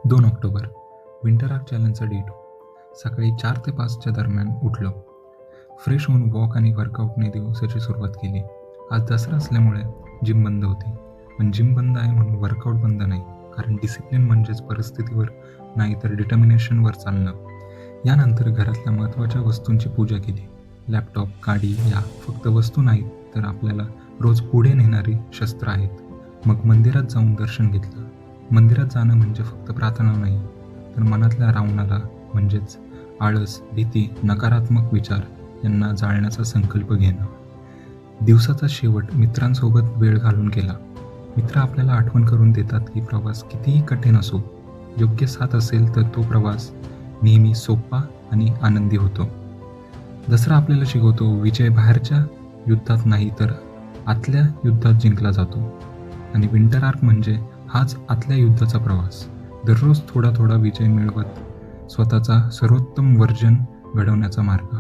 2 October winter arc चॅलेंजचा day 2. सकाळी 4 ते 5च्या दरम्यान उठलो. फ्रेश होऊन वॉक आणि वर्कआउटने दिवसाची सुरुवात केली. आज दसरा असल्यामुळे जिम बंद होती. पण जिम बंद आहे म्हणून वर्कआउट बंद नाही, कारण डिसिप्लिन म्हणजेच परिस्थितीवर नाही तर डिटर्मिनेशनवर चालणं. यानंतर घरातल्या महत्त्वाच्या वस्तूंची पूजा केली. लॅपटॉप, गाडी या फक्त वस्तू नाहीत, तर आपल्याला रोज पुढे नेणारी शस्त्र आहेत. मग मंदिरात जाऊन दर्शन घेतलं. मंदिरात जाणं म्हणजे फक्त प्रार्थना नाही, तर मनातल्या रावणाला म्हणजेच आळस, भीती, नकारात्मक विचार यांना जाळण्याचा संकल्प घेणं. दिवसाचा शेवट मित्रांसोबत वेळ घालून केला. मित्र आपल्याला आठवण करून देतात की प्रवास कितीही कठीण असो, योग्य साथ असेल तर तो प्रवास नेहमी सोपा आणि आनंदी होतो. दसरा आपल्याला शिकवतो, विजय बाहेरच्या युद्धात नाही तर आतल्या युद्धात जिंकला जातो. आणि विंटर आर्क म्हणजे हाच आतल्या युद्धाचा प्रवास. दररोज थोडा थोडा विजय मिळवत स्वतःचा सर्वोत्तम व्हर्जन घडवण्याचा मार्ग.